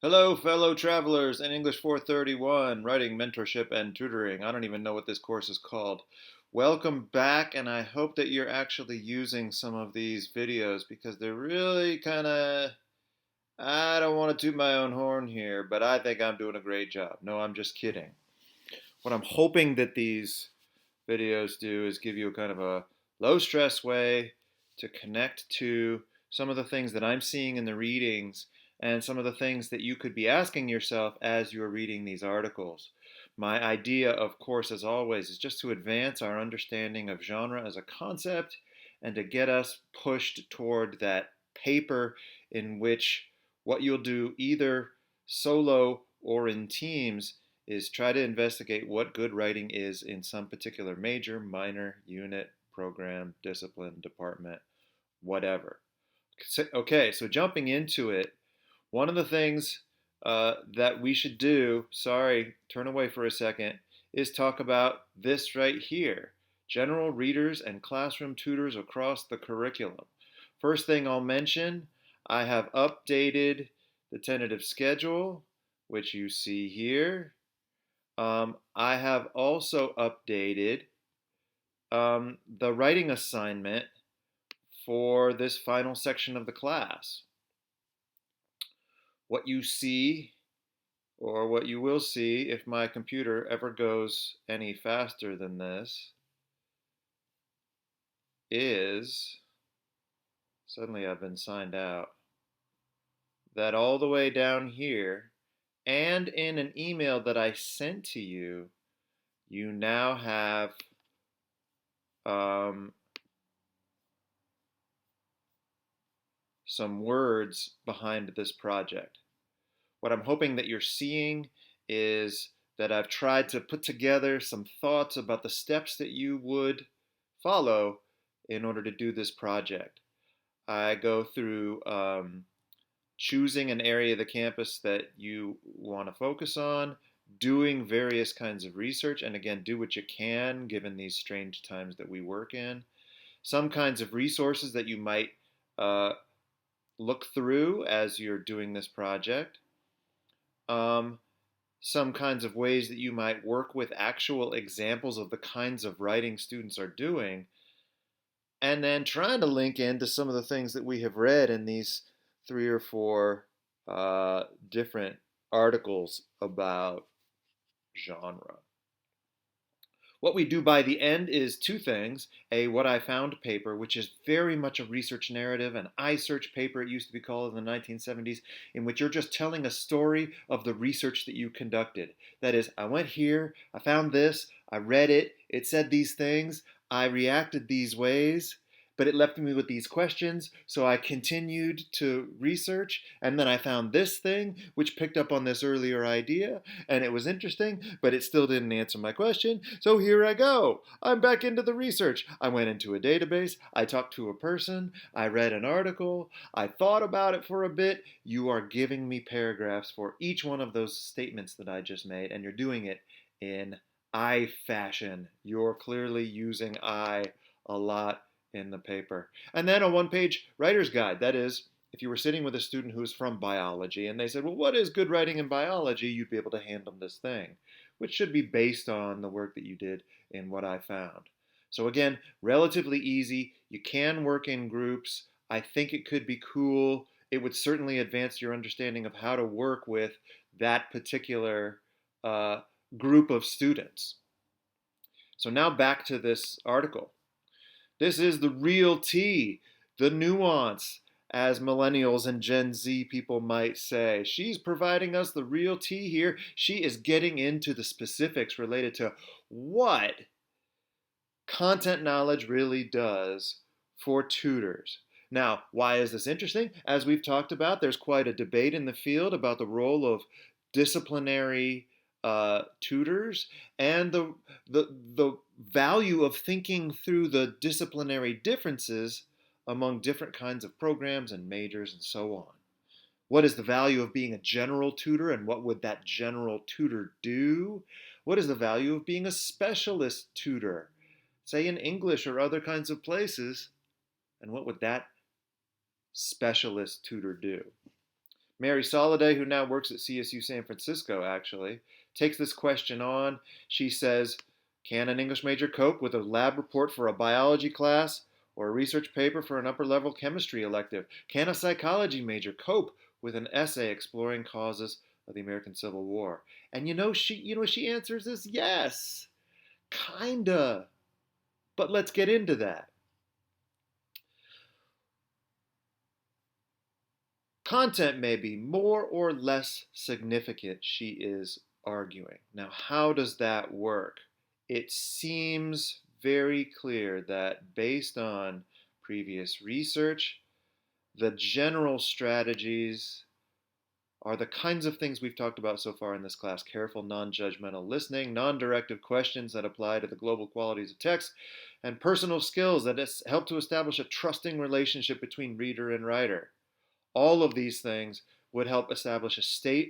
Hello, fellow travelers in English 431, Writing, Mentorship, and Tutoring. I don't even know what this course is called. Welcome back, and I hope that you're actually using some of these videos because they're really kind of. I don't want to toot my own horn here, but I think I'm doing a great job. No, I'm just kidding. What I'm hoping that these videos do is give you a kind of a low stress way to connect to some of the things that I'm seeing in the readings and some of the things that you could be asking yourself as you're reading these articles. My idea, of course, as always, is just to advance our understanding of genre as a concept and to get us pushed toward that paper in which what you'll do either solo or in teams is try to investigate what good writing is in some particular major, minor, unit, program, discipline, department, whatever. Okay, so jumping into it, one of the things that we should do, sorry, turn away for a second, is talk about this right here: general readers and classroom tutors across the curriculum. First thing I'll mention, I have updated the tentative schedule, which you see here. I have also updated the writing assignment for this final section of the class. What you see, or what you will see if my computer ever goes any faster than this, is, suddenly I've been signed out, that all the way down here, and in an email that I sent to you, you now have some words behind this project. What I'm hoping that you're seeing is that I've tried to put together some thoughts about the steps that you would follow in order to do this project. I go through choosing an area of the campus that you want to focus on, doing various kinds of research, and again, do what you can given these strange times that we work in. Some kinds of resources that you might look through as you're doing this project. Some kinds of ways that you might work with actual examples of the kinds of writing students are doing, and then trying to link into some of the things that we have read in these three or four different articles about genre. What we do by the end is two things: a what I found paper, which is very much a research narrative, an iSearch paper it used to be called in the 1970s, in which you're just telling a story of the research that you conducted. That is, I went here, I found this, I read it, it said these things, I reacted these ways, but it left me with these questions, so I continued to research, and then I found this thing, which picked up on this earlier idea, and it was interesting, but it still didn't answer my question, so here I go. I'm back into the research. I went into a database, I talked to a person, I read an article, I thought about it for a bit. You are giving me paragraphs for each one of those statements that I just made, and you're doing it in I fashion. You're clearly using I a lot in the paper. And then a one-page writer's guide. That is, if you were sitting with a student who is from biology and they said, well, what is good writing in biology? You'd be able to hand them this thing, which should be based on the work that you did in what I found. So again, relatively easy. You can work in groups. I think it could be cool. It would certainly advance your understanding of how to work with that particular group of students. So now back to this article. This is the real tea, the nuance, as millennials and Gen Z people might say. She's providing us the real tea here. She is getting into the specifics related to what content knowledge really does for tutors. Now, why is this interesting? As we've talked about, there's quite a debate in the field about the role of disciplinary tutors and the value of thinking through the disciplinary differences among different kinds of programs and majors and so on. What is the value of being a general tutor, and what would that general tutor do? What is the value of being a specialist tutor, say in English or other kinds of places, and what would that specialist tutor do? Mary Soliday, who now works at CSU San Francisco, actually, takes this question on. She says, can an English major cope with a lab report for a biology class or a research paper for an upper level chemistry elective? Can a psychology major cope with an essay exploring causes of the American Civil War? And she answers is yes, kinda. But let's get into that. Content may be more or less significant, she is arguing. Now, how does that work? It seems very clear that based on previous research, the general strategies are the kinds of things we've talked about so far in this class: careful, non-judgmental listening, non-directive questions that apply to the global qualities of text, and personal skills that help to establish a trusting relationship between reader and writer. All of these things would help establish a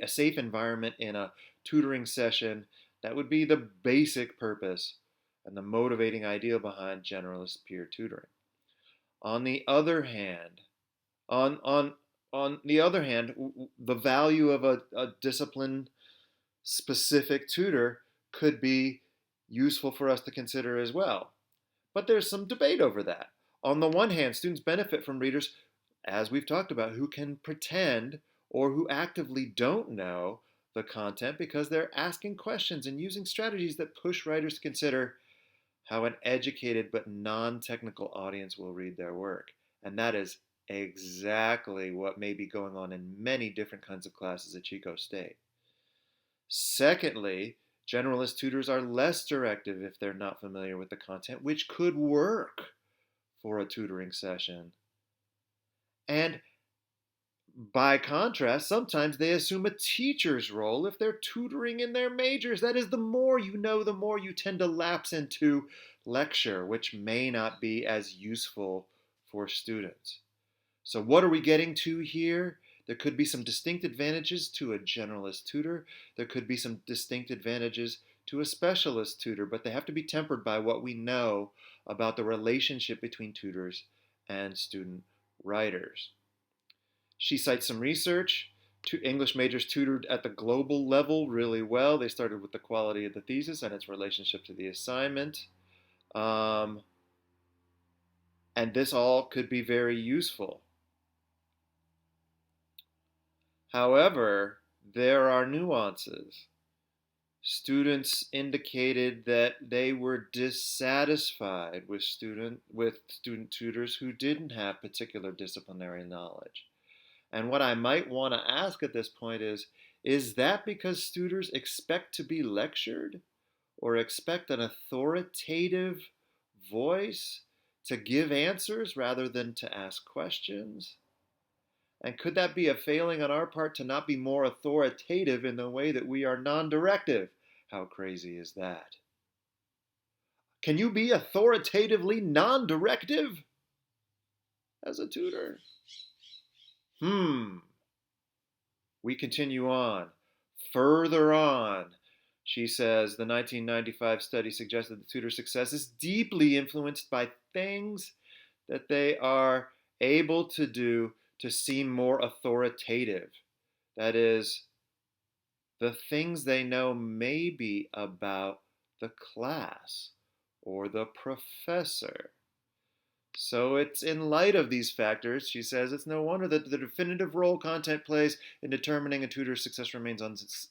safe environment in a tutoring session. That would be the basic purpose and the motivating idea behind generalist peer tutoring. On the other hand, the value of a discipline specific tutor could be useful for us to consider as well. But there's some debate over that. On the one hand, students benefit from readers, as we've talked about, who can pretend or who actively don't know the content because they're asking questions and using strategies that push writers to consider how an educated but non-technical audience will read their work. And that is exactly what may be going on in many different kinds of classes at Chico State. Secondly, generalist tutors are less directive if they're not familiar with the content, which could work for a tutoring session. And by contrast, sometimes they assume a teacher's role if they're tutoring in their majors. That is, the more you know, the more you tend to lapse into lecture, which may not be as useful for students. So what are we getting to here? There could be some distinct advantages to a generalist tutor. There could be some distinct advantages to a specialist tutor, but they have to be tempered by what we know about the relationship between tutors and student writers. She cites some research. English majors tutored at the global level really well. They started with the quality of the thesis and its relationship to the assignment. And this all could be very useful. However, there are nuances. Students indicated that they were dissatisfied with student tutors who didn't have particular disciplinary knowledge. And what I might want to ask at this point is that because tutors expect to be lectured or expect an authoritative voice to give answers rather than to ask questions? And could that be a failing on our part to not be more authoritative in the way that we are non-directive? How crazy is that? Can you be authoritatively non-directive as a tutor? We continue on. Further on, she says the 1995 study suggested that tutor success is deeply influenced by things that they are able to do to seem more authoritative. That is, the things they know maybe about the class or the professor. So it's in light of these factors, she says, it's no wonder that the definitive role content plays in determining a tutor's success remains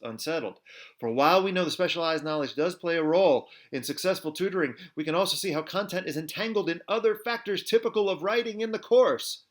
unsettled. For while we know the specialized knowledge does play a role in successful tutoring, we can also see how content is entangled in other factors typical of writing in the course.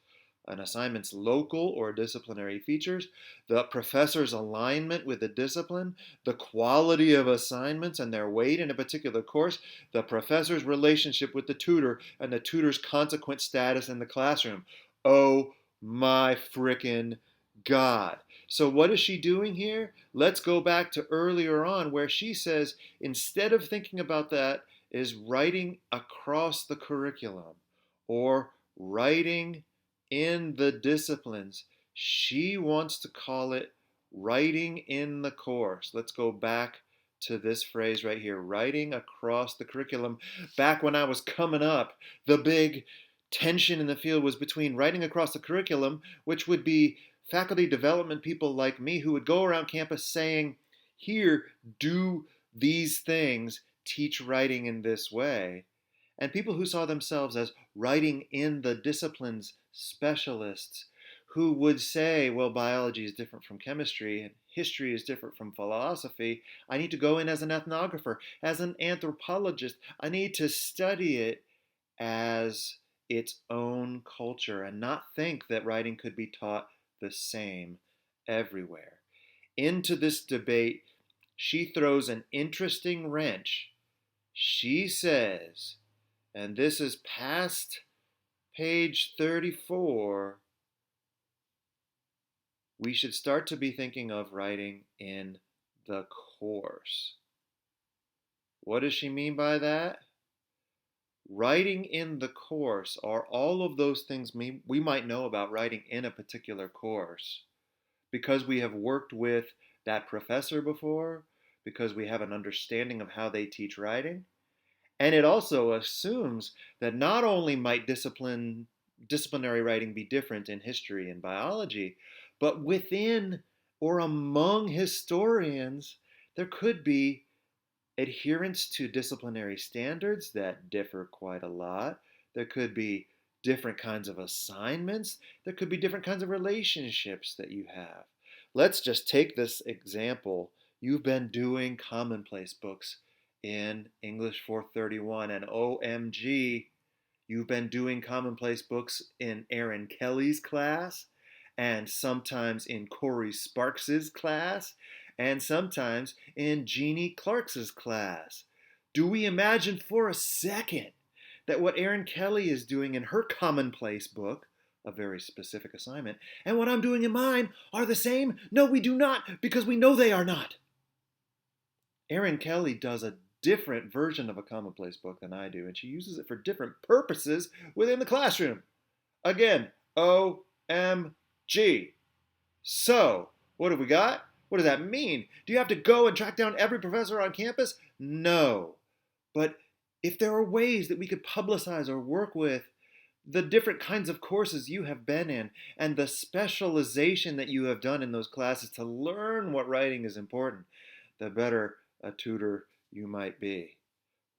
An assignment's local or disciplinary features, the professor's alignment with the discipline, the quality of assignments and their weight in a particular course, the professor's relationship with the tutor, and the tutor's consequent status in the classroom. Oh my frickin' God. So what is she doing here? Let's go back to earlier on where she says instead of thinking about that is writing across the curriculum or writing in the disciplines. She wants to call it writing in the course. Let's go back to this phrase right here, writing across the curriculum. Back when I was coming up, the big tension in the field was between writing across the curriculum, which would be faculty development people like me who would go around campus saying, here, do these things, teach writing in this way. And people who saw themselves as writing in the disciplines specialists who would say, well, biology is different from chemistry and history is different from philosophy. I need to go in as an ethnographer, as an anthropologist. I need to study it as its own culture and not think that writing could be taught the same everywhere. Into this debate, she throws an interesting wrench. She says, and this is past page 34, we should start to be thinking of writing in the course. What does she mean by that? Writing in the course are all of those things we might know about writing in a particular course because we have worked with that professor before, because we have an understanding of how they teach writing. And it also assumes that not only might disciplinary writing be different in history and biology, but within or among historians, there could be adherence to disciplinary standards that differ quite a lot. There could be different kinds of assignments. There could be different kinds of relationships that you have. Let's just take this example. You've been doing commonplace books in English 431, and OMG, you've been doing commonplace books in Aaron Kelly's class, and sometimes in Corey Sparks's class, and sometimes in Jeannie Clark's class. Do we imagine for a second that what Aaron Kelly is doing in her commonplace book, a very specific assignment, and what I'm doing in mine are the same? No, we do not, because we know they are not. Aaron Kelly does a different version of a commonplace book than I do, and she uses it for different purposes within the classroom. Again, OMG. So, what have we got? What does that mean? Do you have to go and track down every professor on campus? No. But if there are ways that we could publicize or work with the different kinds of courses you have been in and the specialization that you have done in those classes to learn what writing is important, the better a tutor you might be.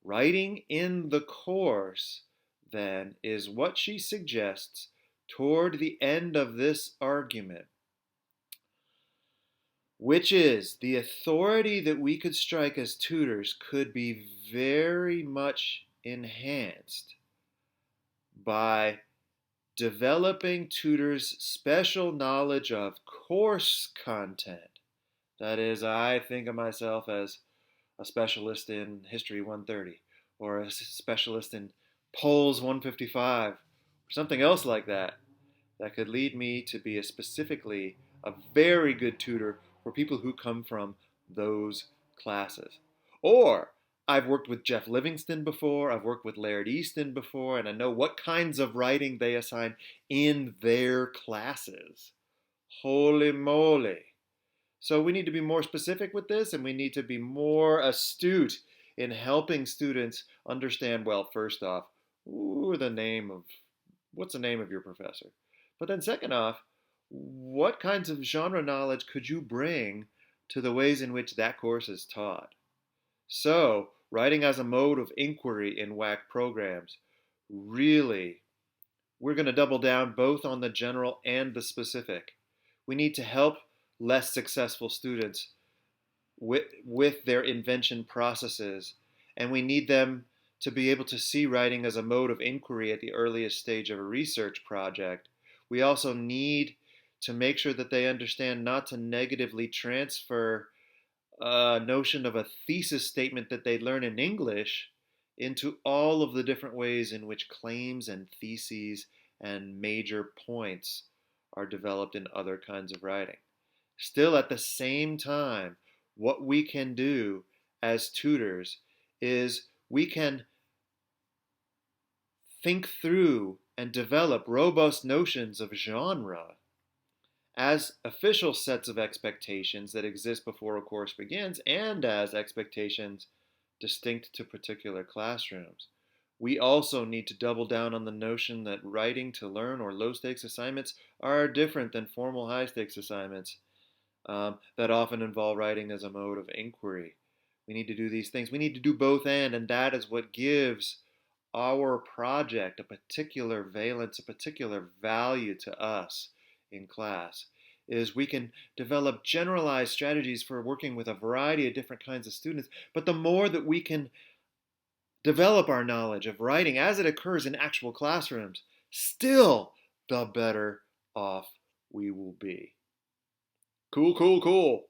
Writing in the course, then, is what she suggests toward the end of this argument, which is the authority that we could strike as tutors could be very much enhanced by developing tutors' special knowledge of course content. That is, I think of myself as a specialist in History 130, or a specialist in Polls 155, or something else like that, that could lead me to be specifically a very good tutor for people who come from those classes. Or I've worked with Jeff Livingston before, I've worked with Laird Easton before, and I know what kinds of writing they assign in their classes. Holy moly. So we need to be more specific with this, and we need to be more astute in helping students understand, well, first off, what's the name of your professor? But then second off, what kinds of genre knowledge could you bring to the ways in which that course is taught? So, writing as a mode of inquiry in WAC programs, really, we're going to double down both on the general and the specific. We need to help less successful students with their invention processes, and we need them to be able to see writing as a mode of inquiry at the earliest stage of a research project. We also need to make sure that they understand not to negatively transfer a notion of a thesis statement that they learn in English into all of the different ways in which claims and theses and major points are developed in other kinds of writing. Still, at the same time, what we can do as tutors is we can think through and develop robust notions of genre as official sets of expectations that exist before a course begins and as expectations distinct to particular classrooms. We also need to double down on the notion that writing to learn or low stakes assignments are different than formal high stakes assignments that often involve writing as a mode of inquiry. We need to do these things. We need to do both and that is what gives our project a particular valence, a particular value to us in class. Is we can develop generalized strategies for working with a variety of different kinds of students, but the more that we can develop our knowledge of writing as it occurs in actual classrooms, still the better off we will be. Cool, cool, cool.